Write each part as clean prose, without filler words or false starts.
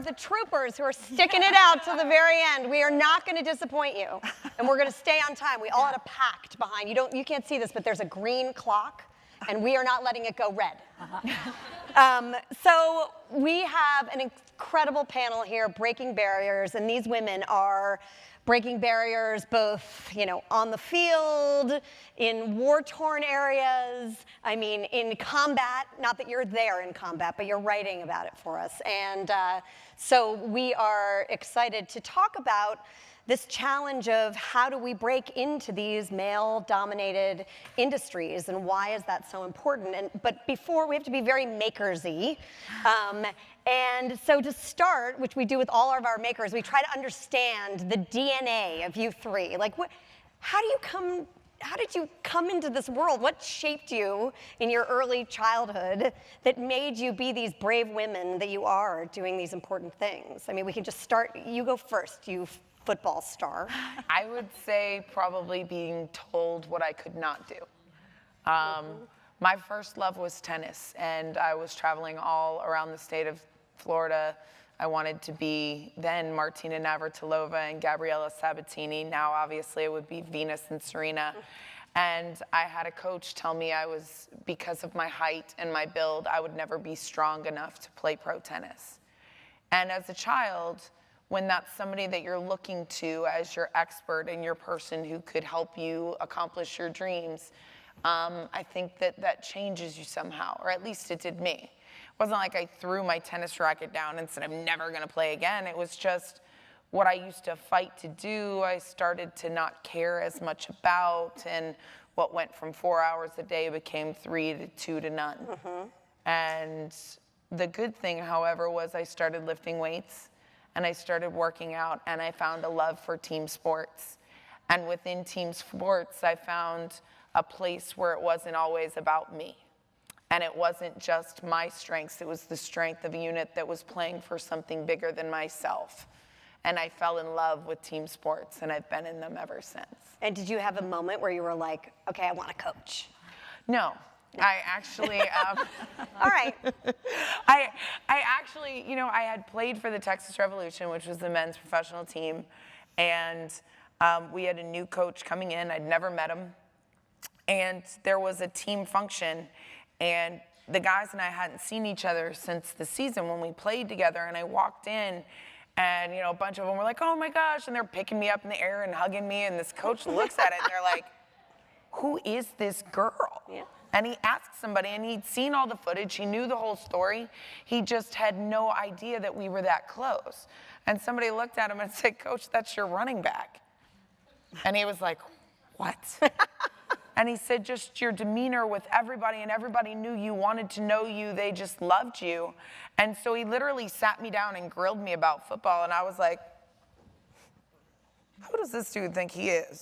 the troopers who are sticking it out till the very end. We are not going to disappoint you, and we're going to stay on time. We all had a pact behind. You can't see this, but there's a green clock, and we are not letting it go red. So we have an incredible panel here, breaking barriers, and these women are breaking barriers both, on the field, in war-torn areas, I mean, in combat. Not that you're there in combat, but you're writing about it for us. And so we are excited to talk about this challenge of how do we break into these male-dominated industries, and why is that so important? But before, we have to be very makers-y. And so to start, which we do with all of our makers, we try to understand the DNA of you three. Like, how did you come into this world? What shaped you in your early childhood that made you be these brave women that you are doing these important things? I mean, we can just start. You go first, you football star. I would say probably being told what I could not do. My first love was tennis, and I was traveling all around the state of Florida. I wanted to be then Martina Navratilova and Gabriela Sabatini. Now, obviously, it would be Venus and Serena. And I had a coach tell me because of my height and my build, I would never be strong enough to play pro tennis. And as a child, when that's somebody that you're looking to as your expert and your person who could help you accomplish your dreams, I think that changes you somehow, or at least it did me. It wasn't like I threw my tennis racket down and said, I'm never going to play again. It was just what I used to fight to do. I started to not care as much about, and what went from 4 hours a day became 3 to 2 to none. And the good thing, however, was I started lifting weights, and I started working out, and I found a love for team sports. And within team sports, I found a place where it wasn't always about me. And it wasn't just my strengths, it was the strength of a unit that was playing for something bigger than myself. And I fell in love with team sports, and I've been in them ever since. And did you have a moment where you were like, okay, I want to coach? No. I actually, all right. I actually, I had played for the Texas Revolution, which was the men's professional team, and we had a new coach coming in. I'd never met him, and there was a team function, and the guys and I hadn't seen each other since the season when we played together, and I walked in, and a bunch of them were like, oh my gosh, and they're picking me up in the air and hugging me, and this coach looks at it, and they're like, who is this girl? Yeah. And he asked somebody, and he'd seen all the footage, he knew the whole story, he just had no idea that we were that close. And somebody looked at him and said, Coach, that's your running back. And he was like, what? And he said, just your demeanor with everybody, and everybody knew you, wanted to know you, they just loved you. And so he literally sat me down and grilled me about football, and I was like, who does this dude think he is?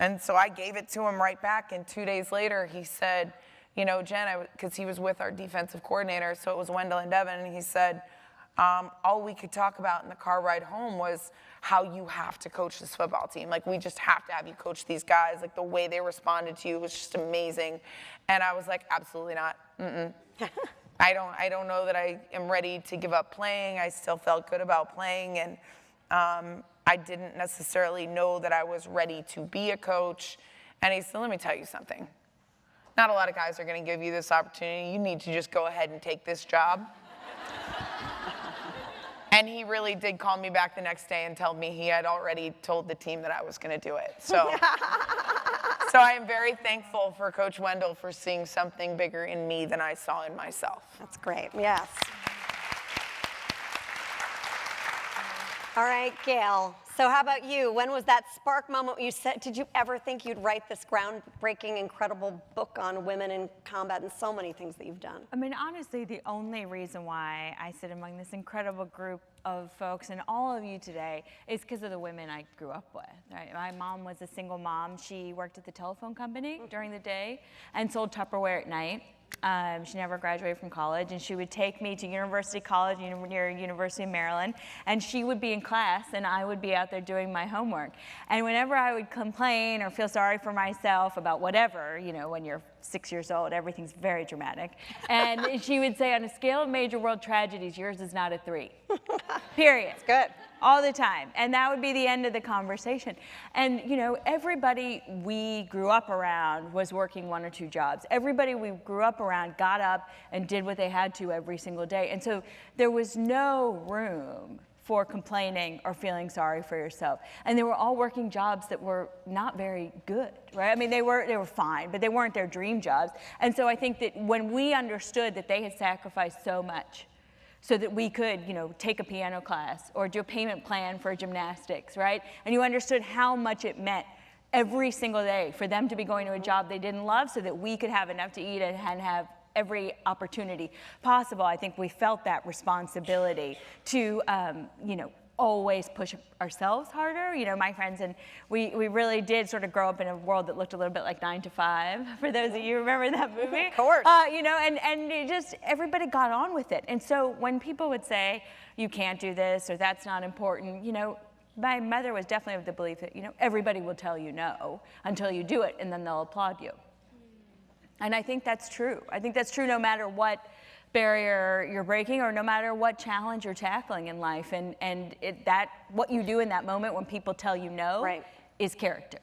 And so I gave it to him right back, and 2 days later he said, Jen, because he was with our defensive coordinator, so it was Wendell and Devin, and he said, all we could talk about in the car ride home was how you have to coach this football team. Like, we just have to have you coach these guys. Like, the way they responded to you was just amazing. And I was like, absolutely not. I don't know that I am ready to give up playing. I still felt good about playing, and I didn't necessarily know that I was ready to be a coach. And he said, let me tell you something. Not a lot of guys are going to give you this opportunity. You need to just go ahead and take this job. And he really did call me back the next day and tell me he had already told the team that I was going to do it. So I am very thankful for Coach Wendell for seeing something bigger in me than I saw in myself. That's great, yes. All right, Gail. So how about you? When was that spark moment when you said, did you ever think you'd write this groundbreaking, incredible book on women in combat and so many things that you've done? I mean, honestly, the only reason why I sit among this incredible group of folks and all of you today is because of the women I grew up with. Right? My mom was a single mom. She worked at the telephone company during the day and sold Tupperware at night. She never graduated from college, and she would take me to University College near University of Maryland, and she would be in class, and I would be out there doing my homework. And whenever I would complain or feel sorry for myself about whatever, you know, when you're 6 years old, everything's very dramatic. And she would say, on a scale of major world tragedies, yours is not a 3. Period. It's good. All the time. And that would be the end of the conversation. And, you know, everybody we grew up around was working 1 or 2 jobs. Everybody we grew up around got up and did what they had to every single day. And so there was no room for complaining or feeling sorry for yourself. And they were all working jobs that were not very good, right? I mean, they were fine, but they weren't their dream jobs. And so I think that when we understood that they had sacrificed so much so that we could, you know, take a piano class or do a payment plan for gymnastics, right? And you understood how much it meant every single day for them to be going to a job they didn't love so that we could have enough to eat and have every opportunity possible. I think we felt that responsibility to, you know, always push ourselves harder. You know, my friends and we really did sort of grow up in a world that looked a little bit like 9 to 5, for those of you who remember that movie. Of course. You know, and it just, everybody got on with it. And so when people would say, you can't do this or that's not important, you know, my mother was definitely of the belief that, you know, everybody will tell you no until you do it and then they'll applaud you. And I think that's true. I think that's true no matter what barrier you're breaking or no matter what challenge you're tackling in life. And what you do in that moment when people tell you no is character.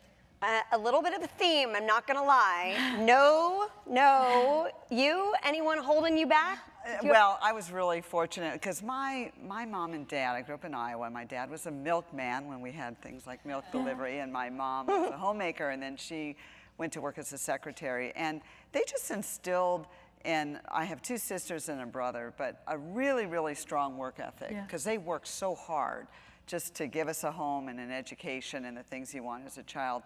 A little bit of a theme, I'm not gonna lie. No, you, anyone holding you back? Well, I was really fortunate because my mom and dad, I grew up in Iowa. My dad was a milkman when we had things like milk delivery, and my mom was a homemaker, and then she went to work as a secretary. And they just instilled, and I have 2 sisters and a brother, but a really, really strong work ethic because they worked so hard just to give us a home and an education and the things you want as a child.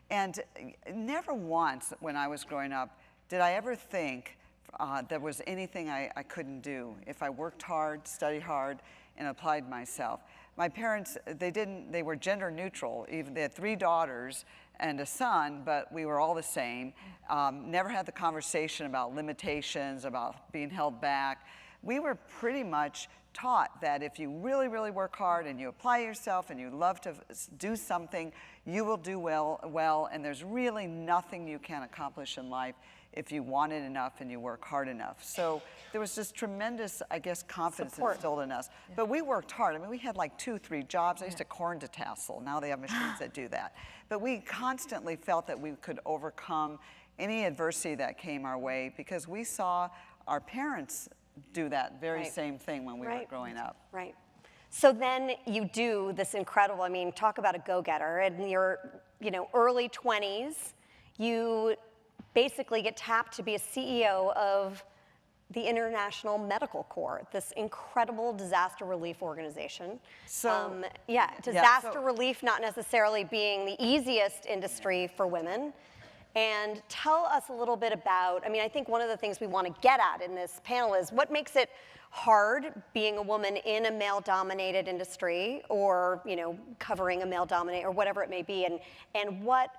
And never once when I was growing up did I ever think there was anything I couldn't do if I worked hard, studied hard, and applied myself. My parents, they were gender neutral. Even they had 3 daughters and a son, but we were all the same. Never had the conversation about limitations, about being held back. We were pretty much taught that if you really, really work hard and you apply yourself and you love to do something, you will do well, and there's really nothing you can accomplish in life if you want it enough and you work hard enough. So there was this tremendous, I guess, confidence instilled in us. Yeah. But we worked hard. I mean, we had like 2, 3 jobs. I used to corn to tassel. Now they have machines that do that. But we constantly felt that we could overcome any adversity that came our way because we saw our parents do that very same thing when we were growing up. Right. So then you do this incredible, I mean, talk about a go-getter. In your, you know, early 20s, you basically get tapped to be a CEO of the International Medical Corps, this incredible disaster relief organization. So, disaster relief not necessarily being the easiest industry for women. And tell us a little bit about, I mean, I think one of the things we want to get at in this panel is what makes it hard being a woman in a male-dominated industry or, you know, covering a male-dominated or whatever it may be, and what,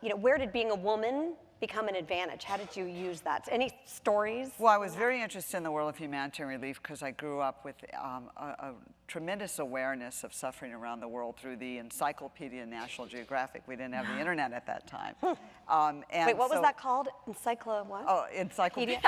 you know, where did being a woman become an advantage? How did you use that? Any stories? Well, I was very interested in the world of humanitarian relief because I grew up with a tremendous awareness of suffering around the world through the Encyclopedia National Geographic. We didn't have the internet at that time. Wait, what was that called? What? Oh, Encyclopedia.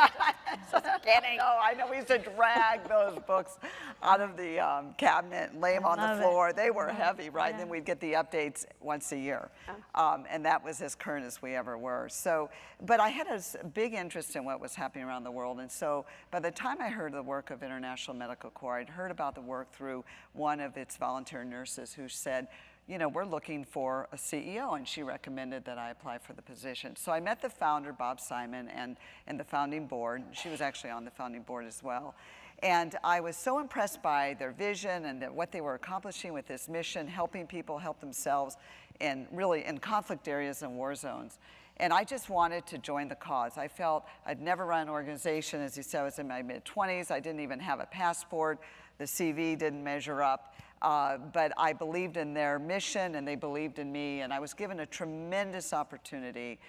Just kidding. No, I know we used to drag those books out of the cabinet and lay them on the floor. They were heavy, right? And then we'd get the updates once a year. And that was as current as we ever were. So, but I had a big interest in what was happening around the world. And so by the time I heard the work of International Medical Corps, I'd heard about the work through one of its volunteer nurses who said, you know, we're looking for a CEO, and she recommended that I apply for the position. So I met the founder, Bob Simon, and the founding board. She was actually on the founding board as well. And I was so impressed by their vision and what they were accomplishing with this mission, helping people help themselves in really in conflict areas and war zones. And I just wanted to join the cause. I felt I'd never run an organization. As you said, I was in my mid-20s. I didn't even have a passport. The CV didn't measure up. But I believed in their mission, and they believed in me. And I was given a tremendous opportunity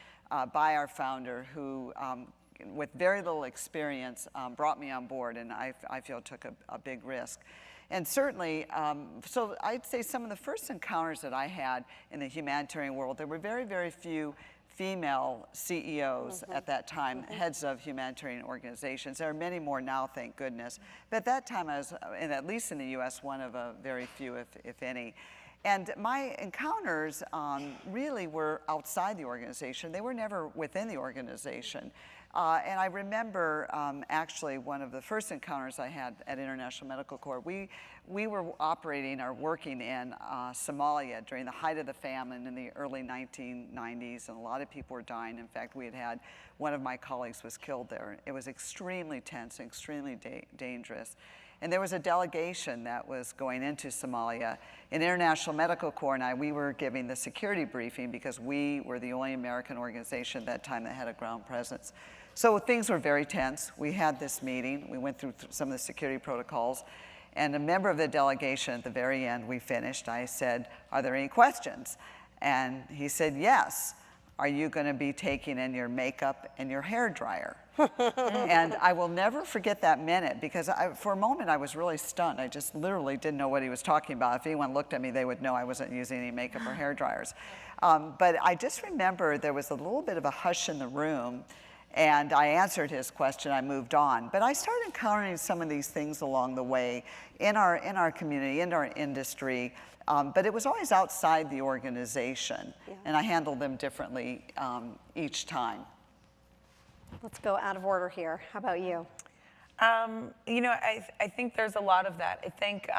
by our founder, who with very little experience, brought me on board, and I feel took a big risk. And certainly, so I'd say some of the first encounters that I had in the humanitarian world, there were very, very few female CEOs at that time, heads of humanitarian organizations. There are many more now, thank goodness. But at that time, I was, and at least in the US, one of a very few, if any. And my encounters really were outside the organization. They were never within the organization. And I remember actually one of the first encounters I had at International Medical Corps. We were operating or working in Somalia during the height of the famine in the early 1990s, and a lot of people were dying. In fact, we had one of my colleagues was killed there. It was extremely tense and extremely dangerous. And there was a delegation that was going into Somalia. And International Medical Corps and I, we were giving the security briefing because we were the only American organization at that time that had a ground presence. So things were very tense. We had this meeting. We went through some of the security protocols. And a member of the delegation at the very end, we finished. I said, "Are there any questions?" And he said, "Yes. Are you going to be taking in your makeup and your hair dryer?" And I will never forget that minute because for a moment I was really stunned. I just literally didn't know what he was talking about. If anyone looked at me, they would know I wasn't using any makeup or hair dryers. But I just remember there was a little bit of a hush in the room, and I answered his question. I moved on. But I started encountering some of these things along the way in our community, in our industry. But it was always outside the organization, and I handled them differently each time. Let's go out of order here. How about you? You know, I think there's a lot of that. I think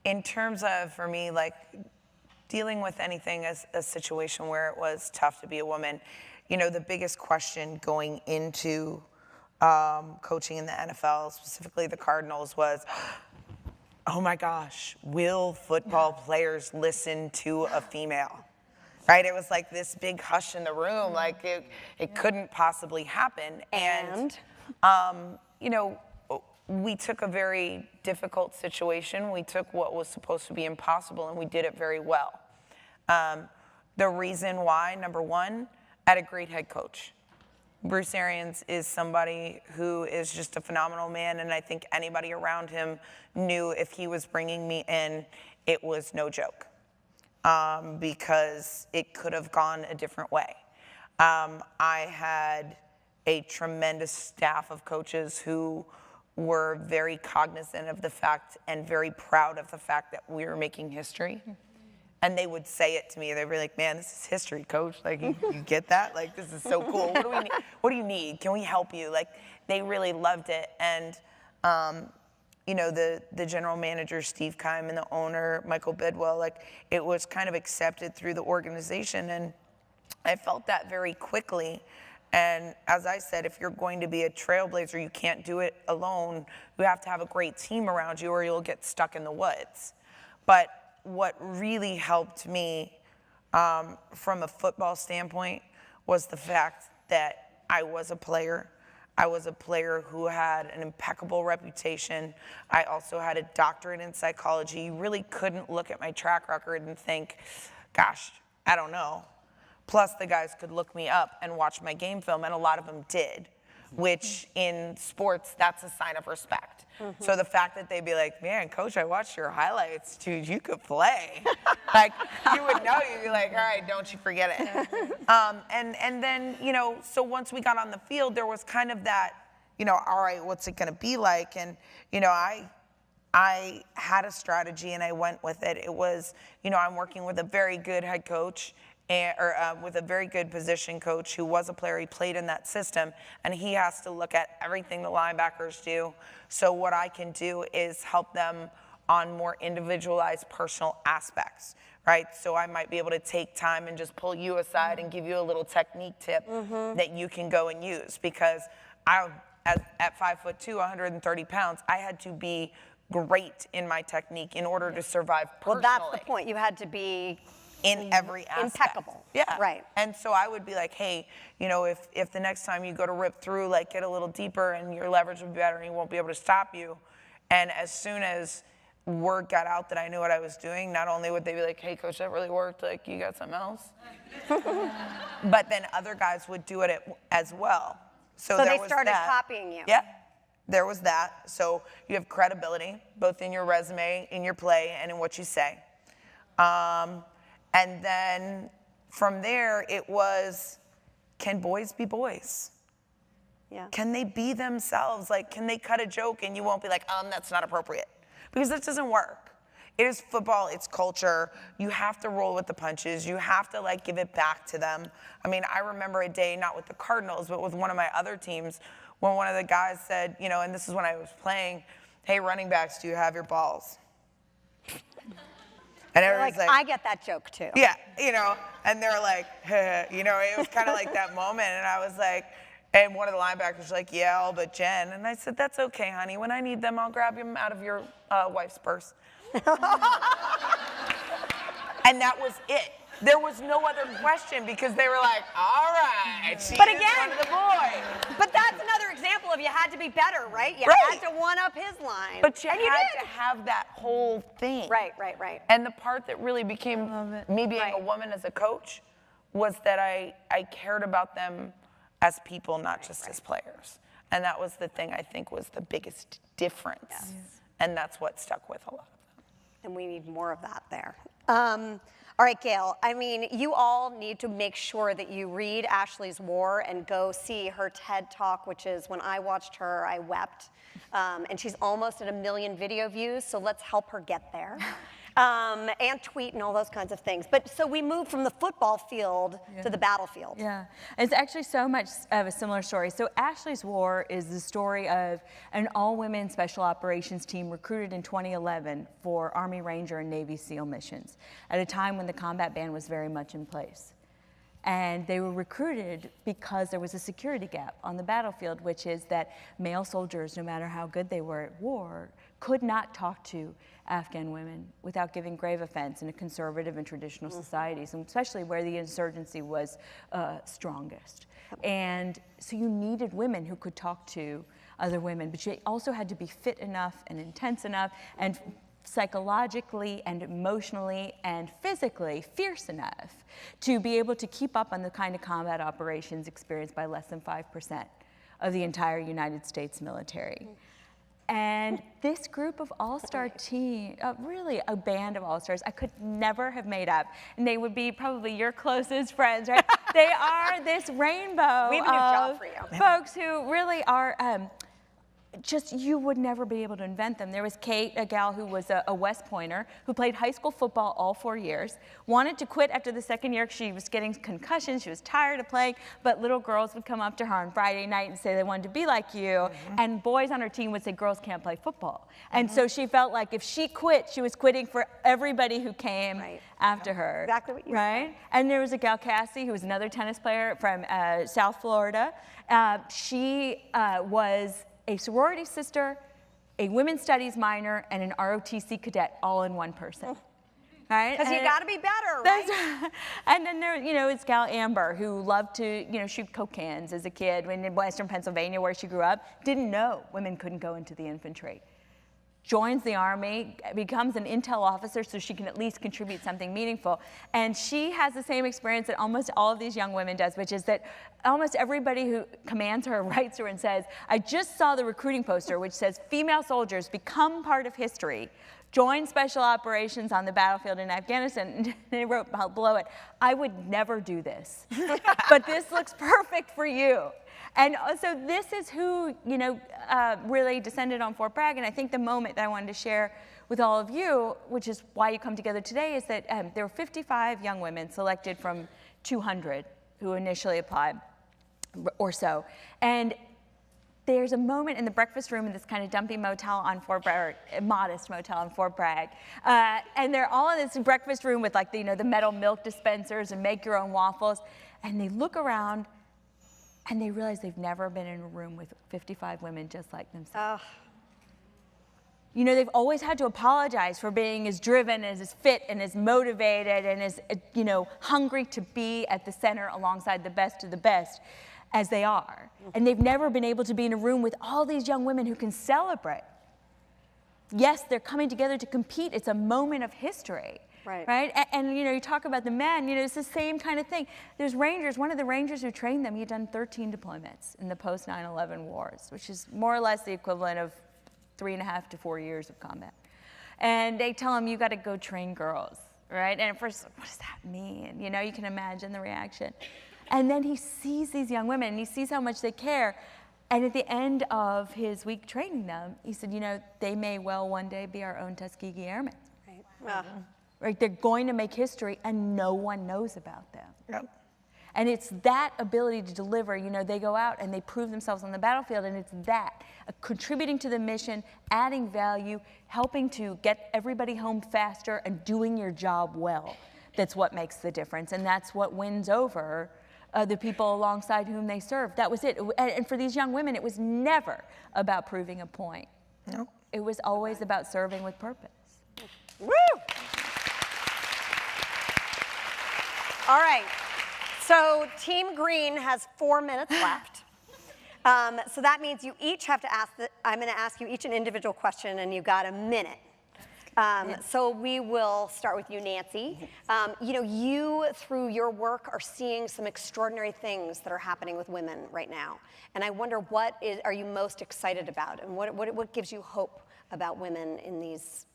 in terms of, for me, like dealing with anything as a situation where it was tough to be a woman, you know, the biggest question going into coaching in the NFL, specifically the Cardinals, was, oh my gosh, will football players listen to a female? Right? It was like this big hush in the room, like it couldn't possibly happen. And you know, we took a very difficult situation. We took what was supposed to be impossible, and we did it very well. The reason why, number one, I had a great head coach. Bruce Arians is somebody who is just a phenomenal man, and I think anybody around him knew if he was bringing me in, it was no joke, because it could have gone a different way. I had a tremendous staff of coaches who were very cognizant of the fact and very proud of the fact that we were making history. And they would say it to me. They'd be like, "Man, this is history, coach. Like, you get that? Like, this is so cool. What do we need? What do you need? Can we help you?" Like, they really loved it. And, you know, the general manager, Steve Keim, and the owner, Michael Bidwell, like, it was kind of accepted through the organization. And I felt that very quickly. And as I said, if you're going to be a trailblazer, you can't do it alone. You have to have a great team around you or you'll get stuck in the woods. But what really helped me from a football standpoint was the fact that I was a player. I was a player who had an impeccable reputation. I also had a doctorate in psychology. You really couldn't look at my track record and think, gosh, I don't know. Plus, the guys could look me up and watch my game film, and a lot of them did, which in sports, that's a sign of respect. So the fact that they'd be like, "Man, coach, I watched your highlights, dude, you could play." Like, you would know, you'd be like, "All right, don't you forget it." And then, you know, so once we got on the field, there was kind of that, you know, all right, what's it gonna be like? And, you know, I had a strategy and I went with it. It was, you know, I'm working with a very good head coach, with a very good position coach who was a player. He played in that system, and he has to look at everything the linebackers do. So what I can do is help them on more individualized personal aspects, right? So I might be able to take time and just pull you aside and give you a little technique tip that you can go and use, because at 5'2", 130 pounds, I had to be great in my technique in order to survive personally. Well, that's the point. You had to be in every aspect. Impeccable. Yeah. Right. And so I would be like, hey, you know, if the next time you go to rip through, like, get a little deeper and your leverage will be better and he won't be able to stop you. And as soon as word got out that I knew what I was doing, not only would they be like, "Hey, coach, that really worked. Like, you got something else?" But then other guys would do it as well. So they there was started that. copying you. Yeah, there was that. So you have credibility, both in your resume, in your play, and in what you say. And then from there, it was, can boys be boys? Yeah. Can they be themselves? Like, can they cut a joke and you won't be like, that's not appropriate? Because that doesn't work. It is football, it's culture. You have to roll with the punches. You have to like give it back to them. I mean, I remember a day, not with the Cardinals, but with one of my other teams, when one of the guys said, and this is when I was playing, hey, running backs, do you have your balls? And everyone's like, I get that joke too. yeah, and they're like, it was kind of like that moment. And I was like, and one of the linebackers was like, yeah, all but Jen. And I said, that's okay, honey. When I need them, I'll grab them out of your wife's purse. And that was it. There was no other question because they were like, all right, she But is again, one of the boy. But that's another example of you had to be better, right? You Right. had to one up his line. But you and had did. to have that whole thing. Right. And the part that really became me being a Right. woman as a coach was that I cared about them as people, not just as players. And that was the thing I think was the biggest difference. Yes. And that's what stuck with a lot of them. And we need more of that there. All right, Gail, I mean, you all need to make sure that you read Ashley's War and go see her TED Talk, which is, when I watched her, I wept. And she's almost at 1 million video views, so let's help her get there. And tweet and all those kinds of things. But so we moved from the football field to the battlefield. Yeah, it's actually so much of a similar story. So Ashley's War is the story of an all-women special operations team recruited in 2011 for Army Ranger and Navy SEAL missions at a time when the combat ban was very much in place. And they were recruited because there was a security gap on the battlefield, which is that male soldiers, no matter how good they were at war, could not talk to Afghan women without giving grave offense in a conservative and traditional societies, and especially where the insurgency was strongest. And so you needed women who could talk to other women, but you also had to be fit enough and intense enough and psychologically and emotionally and physically fierce enough to be able to keep up on the kind of combat operations experienced by less than 5% of the entire United States military. And this group of all-star team, really a band of all-stars, I could never have made up. And they would be probably your closest friends, right? They are this rainbow We have a new job for you. folks who really are just, you would never be able to invent them. There was Kate, a gal who was a West Pointer, who played high school football all 4 years, wanted to quit after the second year because she was getting concussions, she was tired of playing, but little girls would come up to her on Friday night and say they wanted to be like you, and boys on her team would say girls can't play football. And so she felt like if she quit, she was quitting for everybody who came after her. Exactly what you said. And there was a gal, Cassie, who was another tennis player from South Florida. She was a sorority sister, a women's studies minor, and an ROTC cadet all in one person. Right? Because you got to be better, right? And then there, it's gal Amber, who loved to, shoot Coke cans as a kid in Western Pennsylvania, where she grew up. Didn't know women couldn't go into the infantry. Joins the Army, becomes an intel officer so she can at least contribute something meaningful. And she has the same experience that almost all of these young women does, which is that almost everybody who commands her writes her and says, I just saw the recruiting poster which says female soldiers become part of history, join special operations on the battlefield in Afghanistan. And they wrote below it, I would never do this, but this looks perfect for you. And so this is who, really descended on Fort Bragg. And I think the moment that I wanted to share with all of you, which is why you come together today, is that there were 55 young women selected from 200 who initially applied or so. And there's a moment in the breakfast room in this kind of dumpy motel on Fort Bragg, or modest motel on Fort Bragg. And they're all in this breakfast room with the metal milk dispensers and make your own waffles. And they look around and they realize they've never been in a room with 55 women just like themselves. They've always had to apologize for being as driven, as fit, and as motivated, and as, hungry to be at the center alongside the best of the best as they are. And they've never been able to be in a room with all these young women who can celebrate yes, they're coming together to compete. It's a moment of history. Right. And you know, you talk about the men, you know, it's the same kind of thing. There's Rangers, one of the Rangers who trained them, he'd done 13 deployments in the post 9/11 wars, which is more or less the equivalent of 3.5 to 4 years of combat. And they tell him, you got to go train girls, right? And at first, what does that mean? You know, you can imagine the reaction. And then he sees these young women, and he sees how much they care. And at the end of his week training them, he said, you know, they may well one day be our own Tuskegee Airmen. Right. Right? They're going to make history, and no one knows about them. Yep. And it's that ability to deliver, you know, they go out and they prove themselves on the battlefield, and it's that, contributing to the mission, adding value, helping to get everybody home faster, and doing your job well. That's what makes the difference, and that's what wins over the people alongside whom they serve. That was it. And for these young women, it was never about proving a point. No. It was always about serving with purpose. Woo! All right. So Team Green has 4 minutes left. So that means you each have to ask, I'm going to ask you each an individual question, and you've got a minute. So we will start with you, Nancy. You know, you, through your work, are seeing some extraordinary things that are happening with women right now. And I wonder, what are you most excited about? And what gives you hope about women in these?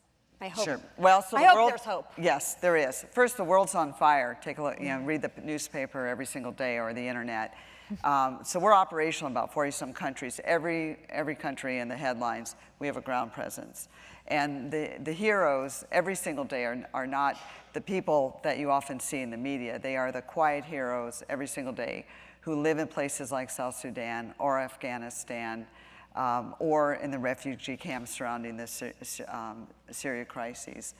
I hope. Sure. Well, so I the hope world, there's hope. Yes, there is. First, the world's on fire. Take a look, you know, read the newspaper every single day or the internet. So we're operational in about 40-some countries. Every country in the headlines, we have a ground presence. And the heroes every single day are not the people that you often see in the media. They are the quiet heroes every single day who live in places like South Sudan or Afghanistan, or in the refugee camps surrounding the Syria crises.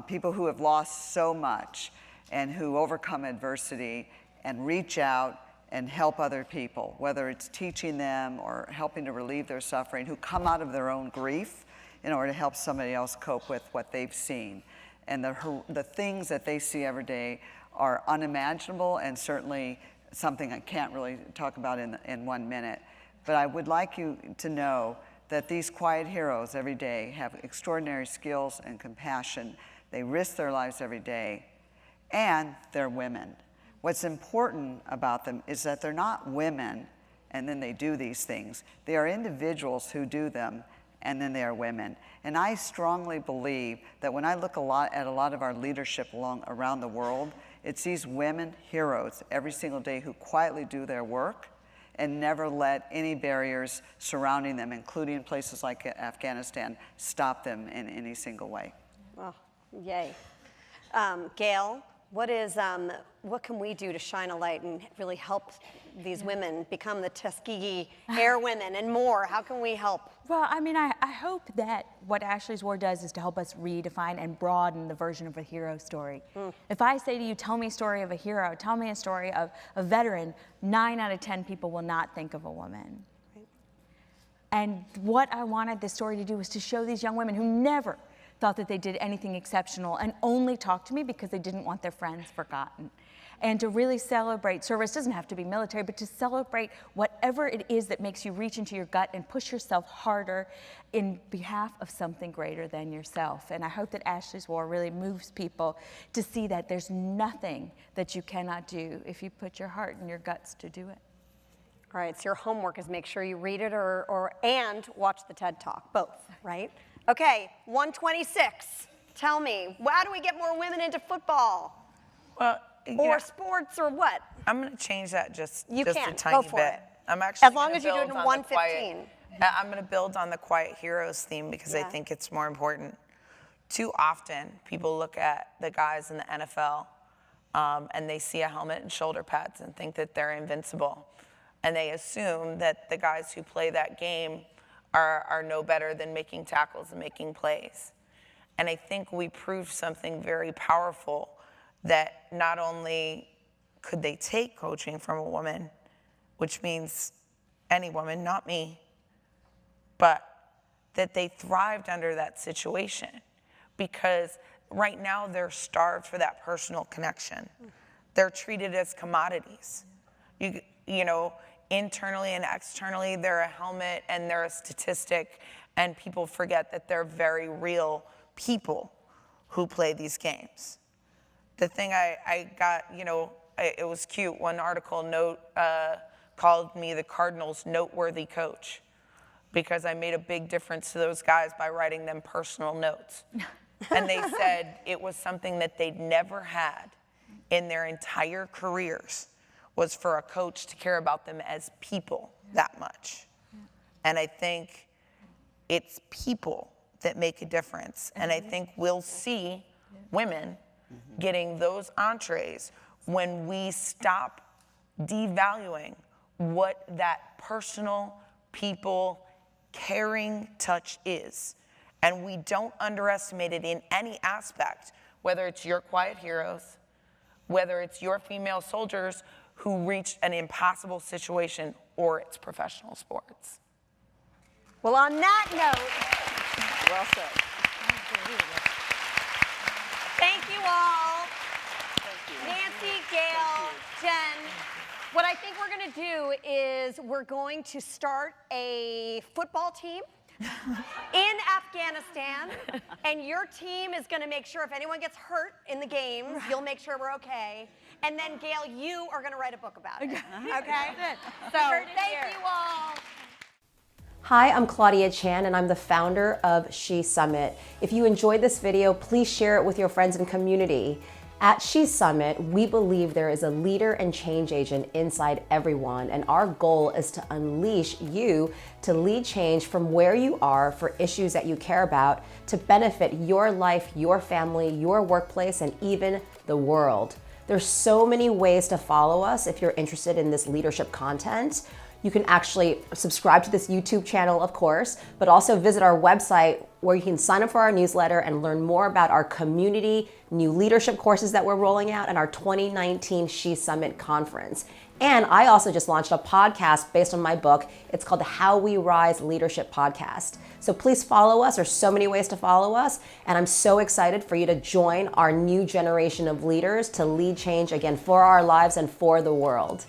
People who have lost so much and who overcome adversity and reach out and help other people, whether it's teaching them or helping to relieve their suffering, who come out of their own grief in order to help somebody else cope with what they've seen. And the things that they see every day are unimaginable, and certainly something I can't really talk about in 1 minute. But I would like you to know that these quiet heroes every day have extraordinary skills and compassion. They risk their lives every day, and they're women. What's important about them is that they're not women and then they do these things. They are individuals who do them, and then they are women. And I strongly believe that when I look at a lot of our leadership around the world, it's these women heroes every single day who quietly do their work and never let any barriers surrounding them, including places like Afghanistan, stop them in any single way. Oh, yay. Gail, what can we do to shine a light and really help these women become the Tuskegee Airwomen and more? How can we help? Well, I mean, I hope that what Ashley's War does is to help us redefine and broaden the version of a hero story. If I say to you, tell me a story of a hero, tell me a story of a veteran, 9 out of 10 people will not think of a woman. Right. And what I wanted this story to do was to show these young women who never thought that they did anything exceptional and only talked to me because they didn't want their friends forgotten. And to really celebrate service, doesn't have to be military, but to celebrate whatever it is that makes you reach into your gut and push yourself harder in behalf of something greater than yourself. And I hope that Ashley's War really moves people to see that there's nothing that you cannot do if you put your heart and your guts to do it. All right, so your homework is make sure you read it and watch the TED Talk, both, right? Okay, 126. Tell me, how do we get more women into football? Well, or sports or what? I'm going to change that just a Go tiny for bit. it. I'm actually as long as you do it in 115. I'm going to build on the quiet heroes theme because I think it's more important. Too often, people look at the guys in the NFL and they see a helmet and shoulder pads and think that they're invincible. And they assume that the guys who play that game are no better than making tackles and making plays. And I think we proved something very powerful, that not only could they take coaching from a woman, which means any woman, not me, but that they thrived under that situation, because right now they're starved for that personal connection. They're treated as commodities. You know, internally and externally, they're a helmet and they're a statistic and people forget that they're very real people who play these games. The thing I got, it was cute. One article called me the Cardinals' noteworthy coach because I made a big difference to those guys by writing them personal notes. And they said it was something that they'd never had in their entire careers, was for a coach to care about them as people that much. And I think it's people that make a difference. And I think we'll see women getting those entrees when we stop devaluing what that personal, people, caring touch is. And we don't underestimate it in any aspect, whether it's your quiet heroes, whether it's your female soldiers who reached an impossible situation, or it's professional sports. Well, on that note, Well said. thank you all. Thank you. Nancy, Gail, Jen. What I think we're going to do is we're going to start a football team in Afghanistan, and your team is going to make sure if anyone gets hurt in the games, you'll make sure we're okay. And then, Gail, you are going to write a book about it. Okay? So, thank you all. Hi, I'm Claudia Chan, and I'm the founder of She Summit. If you enjoyed this video, please share it with your friends and community. At She Summit, we believe there is a leader and change agent inside everyone, and our goal is to unleash you to lead change from where you are for issues that you care about to benefit your life, your family, your workplace, and even the world. There's so many ways to follow us if you're interested in this leadership content. You can actually subscribe to this YouTube channel, of course, but also visit our website where you can sign up for our newsletter and learn more about our community, new leadership courses that we're rolling out, and our 2019 She Summit conference. And I also just launched a podcast based on my book. It's called the How We Rise Leadership Podcast. So please follow us. There's so many ways to follow us. And I'm so excited for you to join our new generation of leaders to lead change again for our lives and for the world.